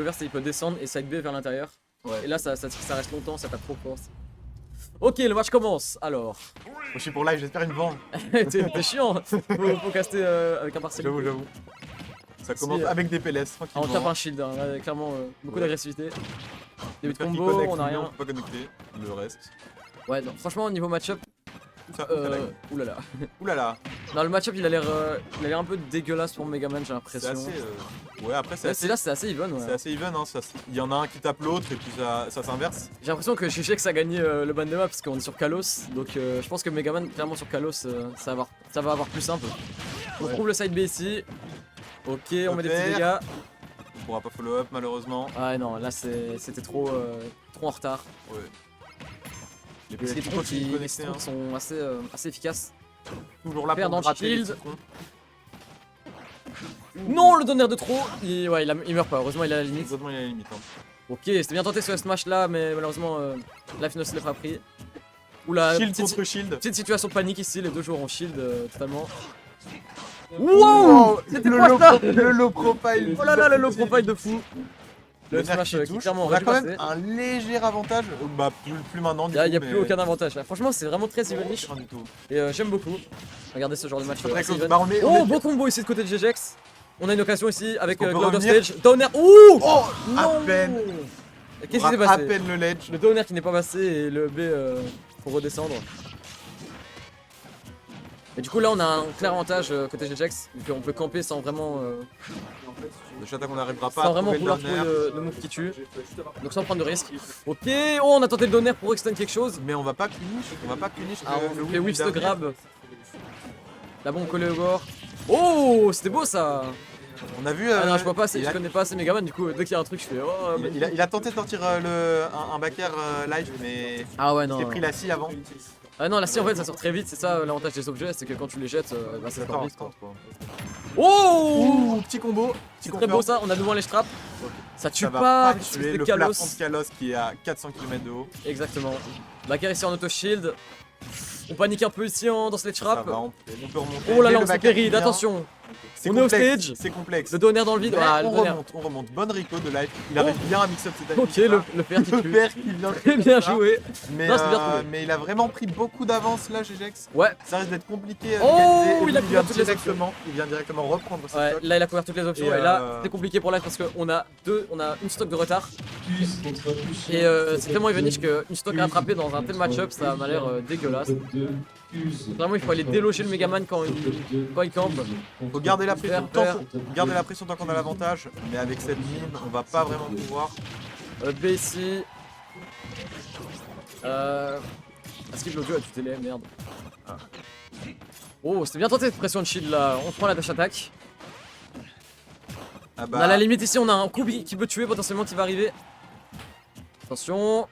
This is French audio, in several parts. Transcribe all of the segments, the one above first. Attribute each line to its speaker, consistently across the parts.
Speaker 1: vert il peut descendre et side B vers l'intérieur.
Speaker 2: Ouais.
Speaker 1: Et là ça reste longtemps, ça tape trop fort. Ok, le match commence alors.
Speaker 2: Moi, je suis pour live, j'espère une vent.
Speaker 1: T'es chiant, faut caster avec un partiel.
Speaker 2: J'avoue. Ça commence avec des PLS,
Speaker 1: Ah,
Speaker 2: tranquillement.
Speaker 1: on tape un shield, hein. Là, clairement beaucoup d'agressivité. Début de
Speaker 2: J'espère qu'il
Speaker 1: combo,
Speaker 2: connecte,
Speaker 1: on a
Speaker 2: nous,
Speaker 1: rien.
Speaker 2: on peut pas connecter le reste.
Speaker 1: Ouais, non, franchement, au niveau match-up. Oulala.
Speaker 2: Oulala.
Speaker 1: Non, le match-up il a l'air un peu dégueulasse pour Megaman, j'ai
Speaker 2: C'est
Speaker 1: l'impression.
Speaker 2: assez. Ouais, après, c'est assez.
Speaker 1: Là, c'est assez even. Ouais.
Speaker 2: C'est assez even, hein. Il y en a un qui tape l'autre et puis ça s'inverse.
Speaker 1: J'ai l'impression que Chichex a gagné le ban de map parce qu'on est sur Kalos. Donc, je pense que Megaman, clairement sur Kalos, ça va avoir plus simple. On trouve le side B ici. Ok, on met des petits dégâts.
Speaker 2: On pourra pas follow up malheureusement.
Speaker 1: Ah non, là c'était trop en retard.
Speaker 2: Ouais.
Speaker 1: Les citrons sont assez efficaces.
Speaker 2: Toujours là
Speaker 1: Perdre
Speaker 2: pour
Speaker 1: dans le
Speaker 2: gratter les
Speaker 1: shield.
Speaker 2: citrons.
Speaker 1: Non, le donner de trop. Il meurt pas. Heureusement, il est à la limite.
Speaker 2: Heureusement, il est à la limite. Hein.
Speaker 1: Ok, c'était bien tenté ce smash là, mais malheureusement, Life ne se l'est pas pris. Oula,
Speaker 2: Shield contre shield.
Speaker 1: petite situation de panique ici. Les deux joueurs en shield totalement.
Speaker 2: Wow,
Speaker 1: c'était quoi ça?
Speaker 2: Le low profile.
Speaker 1: Oh là là, le low profile de fou. Le
Speaker 2: nerf
Speaker 1: smash
Speaker 2: qui
Speaker 1: qui
Speaker 2: touche.
Speaker 1: clairement
Speaker 2: On
Speaker 1: aurait
Speaker 2: a
Speaker 1: dû
Speaker 2: quand
Speaker 1: passer.
Speaker 2: même un léger avantage. Bah plus maintenant.
Speaker 1: Il n'y a plus aucun avantage là. Franchement, c'est vraiment très evenish.
Speaker 2: Rien du tout.
Speaker 1: Et j'aime beaucoup. Regardez ce genre de match.
Speaker 2: Très
Speaker 1: assez
Speaker 2: close.
Speaker 1: even.
Speaker 2: Bah, on est-
Speaker 1: Oh, beau combo ici de côté de GGX. On a une occasion ici avec
Speaker 2: On peut
Speaker 1: Cloud of
Speaker 2: revenir.
Speaker 1: Stage. Downer. Ouh!
Speaker 2: Oh, à
Speaker 1: Non.
Speaker 2: peine.
Speaker 1: Qu'est-ce qui s'est
Speaker 2: À
Speaker 1: passé?
Speaker 2: peine le ledge.
Speaker 1: Le Downer qui n'est pas passé et le B pour redescendre. Et du coup là on a un clair avantage côté GGX, vu qu'on peut camper sans vraiment
Speaker 2: Le chat qu'on n'arrivera pas
Speaker 1: sans
Speaker 2: à
Speaker 1: vraiment
Speaker 2: trouver le
Speaker 1: vouloir
Speaker 2: donner.
Speaker 1: trouver le move qui tue. Donc sans prendre de risque. Ok, oh on a tenté le Downer pour extend quelque chose.
Speaker 2: Mais on va pas punish. On va pas punish.
Speaker 1: Ah,
Speaker 2: le
Speaker 1: on fait whiffs de
Speaker 2: dernier.
Speaker 1: grab. La bombe collée au bord. Oh c'était beau ça.
Speaker 2: On a vu.
Speaker 1: Ah non je vois pas assez,
Speaker 2: il
Speaker 1: je
Speaker 2: a-
Speaker 1: connais pas assez Megaman du coup dès qu'il y a un truc je fais oh
Speaker 2: il a tenté de sortir un back air live, mais
Speaker 1: ah ouais
Speaker 2: il s'est
Speaker 1: non.
Speaker 2: pris la scie avant.
Speaker 1: Ah non la scie en fait ça sort très vite, c'est ça l'avantage des objets, c'est que quand tu les jettes bah, ça sort vite quoi.
Speaker 2: Quoi.
Speaker 1: Oh
Speaker 2: Ouh, petit combo.
Speaker 1: c'est très beau ça, on a devant les straps. Ça tue
Speaker 2: Ça va
Speaker 1: pas,
Speaker 2: pas
Speaker 1: parce que
Speaker 2: tuer
Speaker 1: c'était
Speaker 2: le
Speaker 1: Kalos.
Speaker 2: plafond de Kalos qui est à 400 km de haut.
Speaker 1: Exactement. Backer ici en auto shield. On panique un peu ici dans cette
Speaker 2: Ça
Speaker 1: trap.
Speaker 2: va, on peut remonter.
Speaker 1: Oh là
Speaker 2: Mais
Speaker 1: là,
Speaker 2: le
Speaker 1: on s'est
Speaker 2: back-air
Speaker 1: périd,
Speaker 2: qui vient,
Speaker 1: attention.
Speaker 2: c'est
Speaker 1: On est au
Speaker 2: complexe,
Speaker 1: stage.
Speaker 2: C'est complexe.
Speaker 1: Le donner dans le vide.
Speaker 2: Mais
Speaker 1: Ah, le
Speaker 2: on
Speaker 1: donner.
Speaker 2: remonte. Bonne Rico de live. Il arrive bien à mix-up cette année.
Speaker 1: Ok, le père qui
Speaker 2: Le
Speaker 1: tue.
Speaker 2: père qui vient
Speaker 1: Très bien joué.
Speaker 2: Mais,
Speaker 1: Non, c'est bien trouvé.
Speaker 2: mais il a vraiment pris beaucoup d'avance là, GGX.
Speaker 1: Ouais.
Speaker 2: Ça risque d'être compliqué à
Speaker 1: Oh,
Speaker 2: organiser. Et
Speaker 1: il a
Speaker 2: lui,
Speaker 1: couvert toutes les
Speaker 2: il vient directement reprendre ce
Speaker 1: Ouais,
Speaker 2: stock.
Speaker 1: là il a couvert toutes les options
Speaker 2: Et
Speaker 1: et là c'est compliqué pour live parce qu'on a une stock de retard et c'est tellement evenish qu'une stock à attraper dans un tel match-up ça m'a l'air dégueulasse. Vraiment il faut aller déloger le Megaman quand il campe.
Speaker 2: Faut garder la pression
Speaker 1: Faire.
Speaker 2: garder la pression tant qu'on a l'avantage, mais avec cette mine, on va pas vraiment pouvoir.
Speaker 1: B ici. Skip l'audio a du télé, merde.
Speaker 2: Ah.
Speaker 1: Oh c'était bien tenté cette pression de shield là, on prend la dash attack.
Speaker 2: Ah
Speaker 1: On a la limite ici, on a un coup qui peut tuer potentiellement qui va arriver. Attention.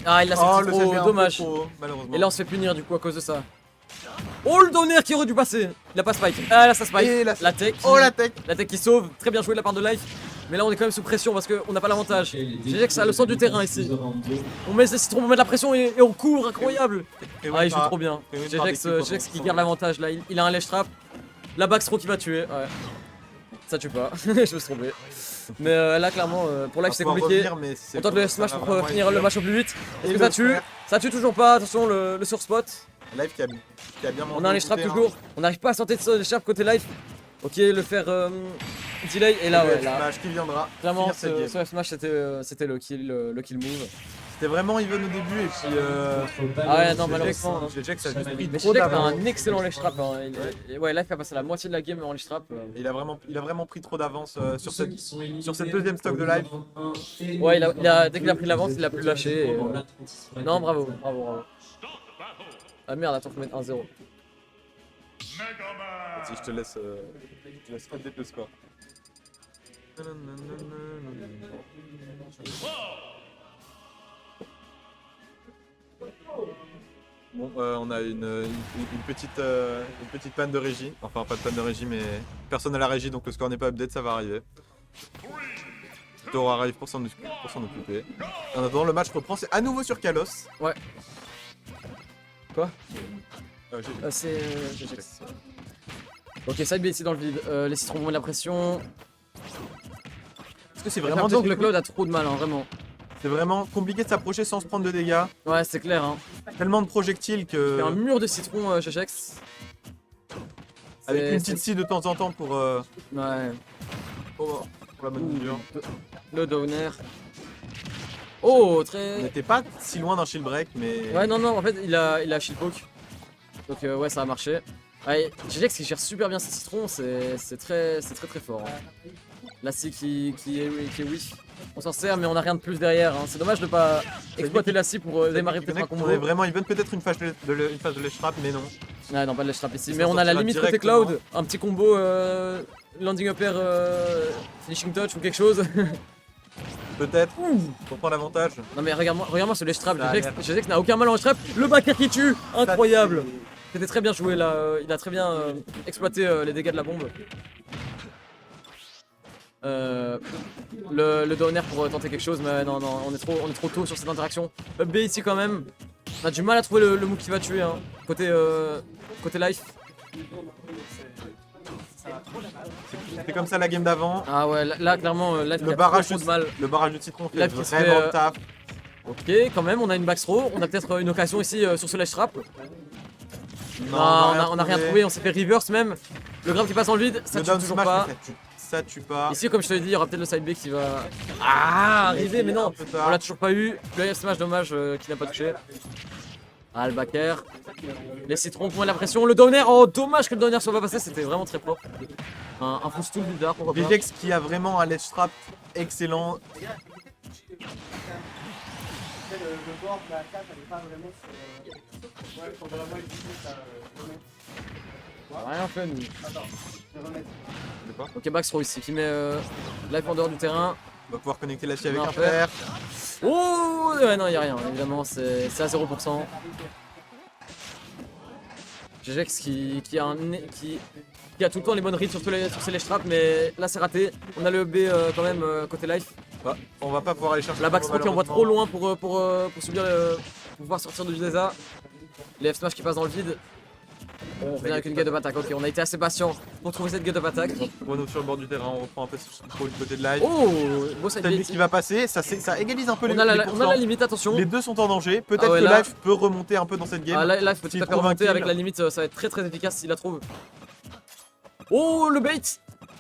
Speaker 1: Ah il l'a sorti
Speaker 2: le
Speaker 1: trop,
Speaker 2: CB un peu
Speaker 1: dommage.
Speaker 2: trop, malheureusement.
Speaker 1: Et là on se fait punir du coup à cause de ça. Oh le donner qui aurait dû passer. Il a pas spike. Ah là ça spike.
Speaker 2: Et
Speaker 1: La tech.
Speaker 2: Oh la tech.
Speaker 1: La tech qui sauve. Très bien joué de la part de Life. Mais là on est quand même sous pression parce qu'on n'a pas l'avantage. J'ai que ça a le centre du terrain ici. On met les citrons, on met de la pression et on court, incroyable. Ah il joue trop bien. GGX qui garde l'avantage là. Il a un ledge trap. La backthrow qui va tuer. Ouais. Ça tue pas. Je me suis trompé. Mais là clairement pour Life c'est compliqué. On tente le smash pour finir le match au plus vite. Est-ce que ça tue? Ça tue toujours pas. Attention le surspot.
Speaker 2: Live qui a bien
Speaker 1: On a un ledge trap toujours. On n'arrive pas à sortir de ce ledge trap côté Life. Ok le faire delay et là ouais là.
Speaker 2: Smash qui viendra.
Speaker 1: Clairement
Speaker 2: finir cette game.
Speaker 1: ce smash c'était le kill move.
Speaker 2: C'était vraiment even au début et puis
Speaker 1: Ah ouais non malheureusement.
Speaker 2: GGX a juste pris
Speaker 1: Mais
Speaker 2: trop
Speaker 1: Shidek a
Speaker 2: d'avance.
Speaker 1: un excellent ledge trap. Hein. Ouais Life a passé la moitié de la game en ledge trap.
Speaker 2: Il a vraiment pris trop d'avance sur cette deuxième stock de live.
Speaker 1: Ouais dès qu'il a pris l'avance il a plus lâché. Et, non bravo. Ah merde attends faut mettre 1-0.
Speaker 2: Si je te laisse update le score. Bon, on a une petite panne de régie. Enfin, pas de panne de régie, mais personne à la régie, donc le score n'est pas update, ça va arriver. Toro arrive pour s'en occuper. En attendant, le match reprend, c'est à nouveau sur Kalos.
Speaker 1: Ouais. Quoi
Speaker 2: J'ai-
Speaker 1: C'est GGX. Ok side B ici dans le vide. Les citrons vont mettre la pression.
Speaker 2: Parce que c'est
Speaker 1: J'ai
Speaker 2: vraiment
Speaker 1: l'impression que le
Speaker 2: difficile.
Speaker 1: Cloud a trop de mal, hein, vraiment.
Speaker 2: C'est vraiment compliqué de s'approcher sans se prendre de dégâts.
Speaker 1: Ouais, c'est clair. Hein.
Speaker 2: Tellement de projectiles que.
Speaker 1: Il fait un mur de citron chez Shex.
Speaker 2: Avec
Speaker 1: C'est-
Speaker 2: une petite scie de temps en temps pour
Speaker 1: Ouais.
Speaker 2: pour la bonne mesure.
Speaker 1: Le downer. Oh,
Speaker 2: On
Speaker 1: très.
Speaker 2: n'était pas si loin d'un shield break, mais.
Speaker 1: Ouais, non, en fait, il a shield poke. Donc, ouais, ça a marché. Ouais, GGX qui gère super bien ses citrons, c'est très fort. Hein. La scie qui est whiff. On s'en sert, mais on a rien de plus derrière. Hein. C'est dommage de pas exploiter la scie pour démarrer peut-être un combo.
Speaker 2: On est vraiment even peut-être une phase de ledge trap, mais non.
Speaker 1: Ouais, non, pas de ledge trap ici.
Speaker 2: Il
Speaker 1: Mais
Speaker 2: s'en
Speaker 1: on a la
Speaker 2: sortira
Speaker 1: limite côté
Speaker 2: directement.
Speaker 1: Cloud. Un petit combo landing upper finishing touch ou quelque chose.
Speaker 2: Peut-être. Pour prendre l'avantage.
Speaker 1: Non, mais regarde-moi ce ledge trap.
Speaker 2: Ça a l'air.
Speaker 1: GGX n'a aucun mal en ledge trap. Le backer qui tue, incroyable. C'était très bien joué là. Il a très bien exploité les dégâts de la bombe. Le downer pour tenter quelque chose, mais non, on est trop tôt sur cette interaction. Up B ici quand même. On a du mal à trouver le move qui va tuer, hein. Côté life.
Speaker 2: C'est comme ça la game d'avant.
Speaker 1: Ah ouais, là clairement, life
Speaker 2: Le
Speaker 1: qui a
Speaker 2: barrage
Speaker 1: trop de mal.
Speaker 2: Le barrage de citron fait
Speaker 1: Là, qui se
Speaker 2: vraiment
Speaker 1: fait,
Speaker 2: le taf.
Speaker 1: Ok, quand même, on a une back throw. On a peut-être une occasion ici sur ce ledge trap. Non, on a rien trouvé, on s'est fait reverse même. Le grab qui passe dans le vide, ça
Speaker 2: Le
Speaker 1: tue
Speaker 2: down
Speaker 1: toujours
Speaker 2: smash,
Speaker 1: pas.
Speaker 2: mais ça tue pas.
Speaker 1: Ici, comme je te l'ai dit, il y aura peut-être le side B qui va arriver, mais non,
Speaker 2: Un peu tard.
Speaker 1: on l'a toujours pas eu. Le air smash, dommage qu'il n'a pas touché. Ah, le backer. Les citrons pour mettre la pression. Le downer, oh, dommage que le downer soit pas passé, c'était vraiment très propre. Un full stool bizarre, pourquoi pas.
Speaker 2: VGX qui a vraiment un ledge trap excellent.
Speaker 3: Le bord de la carte, elle est pas vraiment sur. Ouais, faut vraiment utiliser ça.
Speaker 1: On a rien fait, nous.
Speaker 3: Attends, je vais remettre.
Speaker 1: Ok, back throw ici, qui met life en dehors du terrain.
Speaker 2: On va pouvoir connecter la scie avec
Speaker 1: Non,
Speaker 2: un
Speaker 1: faire.
Speaker 2: fer.
Speaker 1: Oh, ouais, non, il a rien, évidemment, c'est à 0%. GGX qui a tout le temps les bonnes reads sur ses ledge traps, mais là c'est raté. On a le B quand même côté life.
Speaker 2: Bah, on va pas pouvoir aller chercher.
Speaker 1: La
Speaker 2: le
Speaker 1: back
Speaker 2: combo,
Speaker 1: throw qui envoie trop
Speaker 2: malheureusement.
Speaker 1: loin pour subir pour pouvoir sortir du DESA. Les F smash qui passent dans le vide. On revient avec une get up attack. Ok, on a été assez patient pour trouver cette get up attack.
Speaker 2: On est sur le bord du terrain, on reprend un peu ce contrôle du côté de live.
Speaker 1: Oh, beau side
Speaker 2: T'as
Speaker 1: B.
Speaker 2: qui va passer, ça égalise un peu les
Speaker 1: On a la
Speaker 2: pourcents.
Speaker 1: limite, attention.
Speaker 2: Les deux sont en danger, peut-être
Speaker 1: Ah ouais,
Speaker 2: que
Speaker 1: là-
Speaker 2: Life peut remonter un peu dans cette game.
Speaker 1: Ah, là, peut
Speaker 2: S'il
Speaker 1: tout à fait
Speaker 2: trouve un
Speaker 1: remonter
Speaker 2: kill.
Speaker 1: avec la limite, ça va être très efficace s'il la trouve. Oh, le bait!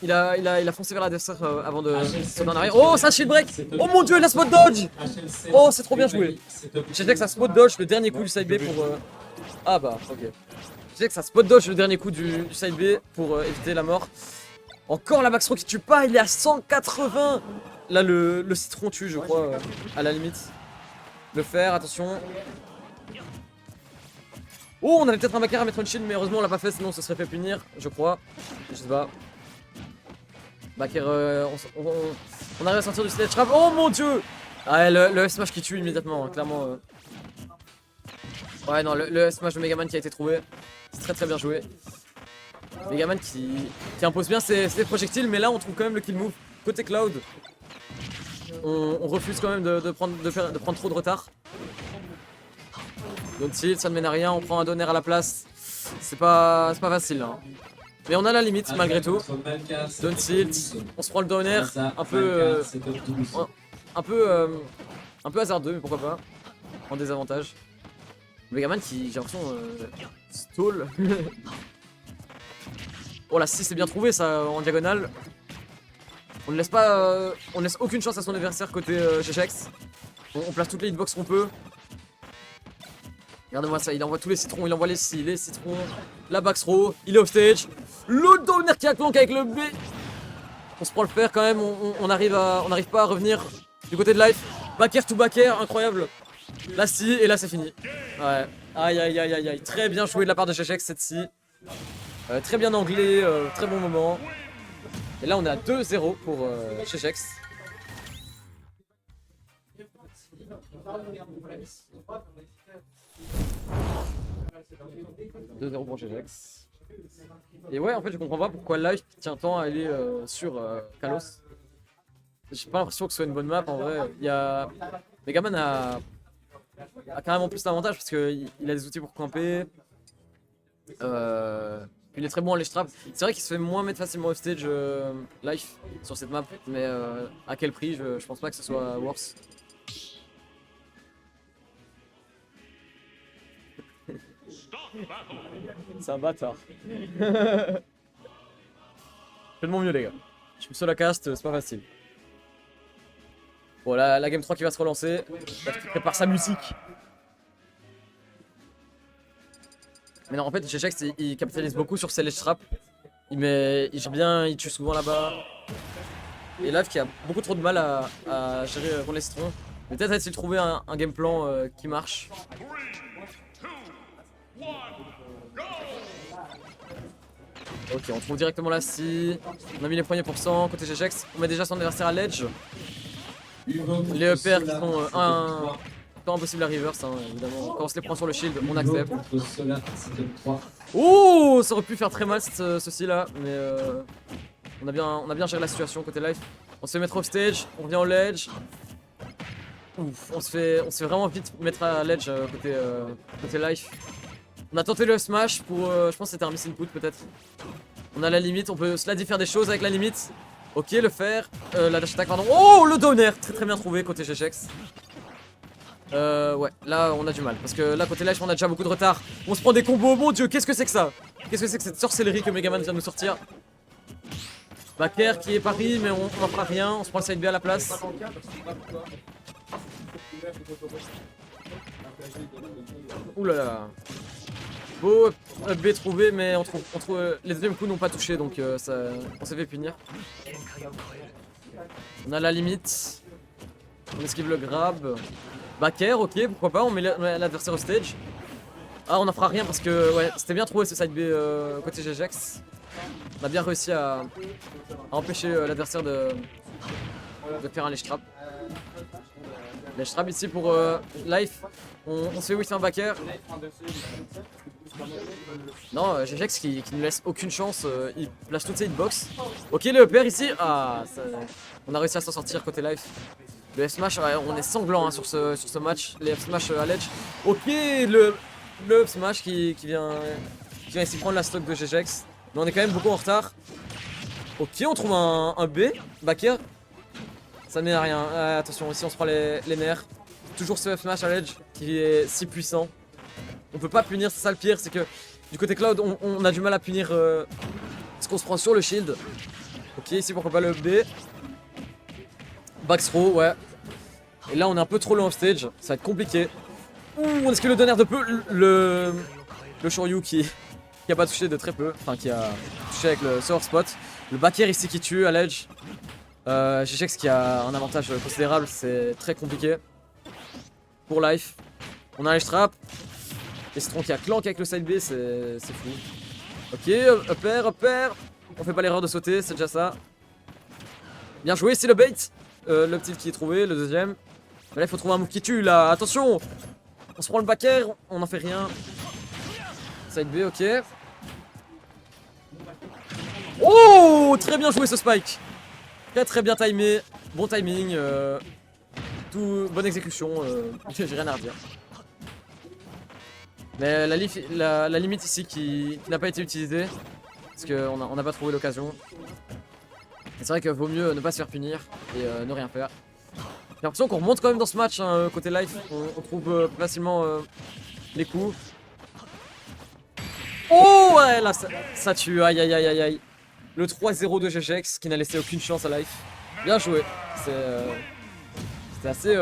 Speaker 1: Il a foncé vers la desert avant de se en arrière. Oh, ça shield break! Oh mon dieu, la spot dodge! Oh, c'est trop bien joué. J'ai dit que ça spot dodge le dernier coup du side B pour. Ah bah, ok. J'ai dit que ça spot dodge le dernier coup du side B pour éviter la mort. Encore la max throw qui tue pas, il est à 180! Là, le citron tue, je crois, à la limite. Le fer, attention. Oh, on avait peut-être un backer à mettre une shield, mais heureusement on l'a pas fait, sinon on se serait fait punir, je crois. Je sais pas. Backer, on arrive à sortir du sledge trap. Oh mon dieu! Ah, le F-smash qui tue immédiatement, hein, clairement. Ouais, non, le F-smash de Megaman qui a été trouvé. C'est très bien joué. Megaman qui impose bien ses projectiles, mais là on trouve quand même le kill move. Côté Cloud, on refuse quand même de prendre trop de retard. Don't tilt, ça ne mène à rien, on prend un donner à la place. C'est pas facile. Hein. Mais on a la limite malgré tout. Don't tilt, on se prend le donner un peu hasardeux, mais pourquoi pas. En désavantage. Megaman qui, j'ai l'impression, stall. Oh la 6 c'est bien trouvé ça en diagonale. On ne laisse pas, on laisse aucune chance à son adversaire côté GGX. On place toutes les hitbox qu'on peut. Regardez-moi ça, il envoie tous les citrons, il envoie les citrons, la back throw, il est off stage. Le downer qui a clonk avec le B. On se prend le fer quand même, on n'arrive pas à revenir du côté de life. Backer to backer, incroyable. La scie et là c'est fini. Ouais, aïe, très bien joué de la part de GGX cette scie. Très bien anglais, très bon moment. Et là on est à 2-0 pour GGX. Pour GGX. Et ouais, en fait, je comprends pas pourquoi Life tient tant à aller sur Kalos. J'ai pas l'impression que ce soit une bonne map en vrai. Megaman a carrément plus d'avantages parce qu'il a des outils pour camper. Il est très bon en ledge trap. C'est vrai qu'il se fait moins mettre facilement off stage life sur cette map, mais à quel prix, je pense pas que ce soit worse. C'est un bâtard. Je fais de mon mieux les gars. Je suis seul à cast, c'est pas facile. Bon la game 3 qui va se relancer. Il prépare sa musique. Mais non en fait GGX il capitalise beaucoup sur ses ledge traps. Il gère bien, il tue souvent là-bas. Et Live qui a beaucoup trop de mal à gérer contre les citrons. Mais peut-être essayer de trouver un game plan qui marche. Ok, on trouve directement la scie. On a mis les premiers pourcents côté GGX. On met déjà son adversaire à l'edge. Les EPR qui sont pas impossible à reverse, hein, évidemment. Quand on se les prend sur le shield, on accepte. Oh, ça aurait pu faire très mal ceci là, mais on a bien géré la situation côté life. On se fait mettre off stage, on revient au ledge. Ouf, on se fait vraiment vite mettre à l'edge côté life. On a tenté le smash pour, je pense que c'était un miss input peut-être. On a la limite, on peut slady faire des choses avec la limite. Ok, le faire, la dash attack pardon. Oh, le downer, très bien trouvé côté GGX. Ouais, là on a du mal parce que là côté life on a déjà beaucoup de retard. On se prend des combos, mon dieu, qu'est-ce que c'est que ça? Qu'est-ce que c'est que cette sorcellerie que Megaman vient de nous sortir? Backer qui est pari mais on n'en fera rien, on se prend le side B à la place. Ouh là là. Beau up B trouvé mais on trouve les deuxièmes coups n'ont pas touché donc on s'est fait punir. On a la limite. On esquive le grab. Backer, ok, pourquoi pas, on met l'adversaire au stage. Ah, on n'en fera rien parce que ouais, c'était bien trouvé ce side B côté GGX. On a bien réussi à empêcher l'adversaire de faire un ledge trap. Ledge trap ici pour life. On se fait whiff un backer. Non, GGX qui ne laisse aucune chance, il place toutes ses hitbox. Ok, le EPR ici, ah, on a réussi à s'en sortir côté life. Le F-Smash, ouais, on est sanglant hein, sur ce match, les F-Smash à l'edge. Ok, le F-Smash qui vient ici prendre la stock de GGX. Mais on est quand même beaucoup en retard. Ok, on trouve un B, backer. Ça n'est à rien, attention, ici on se prend les nerfs. Toujours ce F-Smash à l'edge qui est si puissant. On peut pas punir, c'est ça le pire, c'est que du côté Cloud, on a du mal à punir ce qu'on se prend sur le shield. Ok, ici pourquoi pas le B. Backthrow, ouais. Et là on est un peu trop low off stage, ça va être compliqué. Ouh, on esquive le donner de peu. Le Shoryu qui a pas touché de très peu, enfin qui a touché avec le Sour Spot. Le backer ici qui tue à l'edge. GGX qui a un avantage considérable, c'est très compliqué. Pour life. On a un ledge trap. Et Citron qui a clank avec le side B, c'est fou. Ok, upper. On fait pas l'erreur de sauter, c'est déjà ça. Bien joué, c'est le bait. Le petit qui est trouvé, le deuxième. Mais là il faut trouver un move qui tue là, attention. On se prend le backer, on n'en fait rien. Side B, ok. Oh, très bien joué ce spike. Très bien timé, bon timing, bonne exécution, j'ai rien à redire. Mais la limite ici qui n'a pas été utilisée, parce qu'on n'a pas trouvé l'occasion. C'est vrai qu'il vaut mieux ne pas se faire punir et ne rien faire. J'ai l'impression qu'on remonte quand même dans ce match, hein, côté life, on trouve facilement les coups. Oh ouais, là ça tue, aïe. Le 3-0 de GGX qui n'a laissé aucune chance à life. Bien joué, c'était assez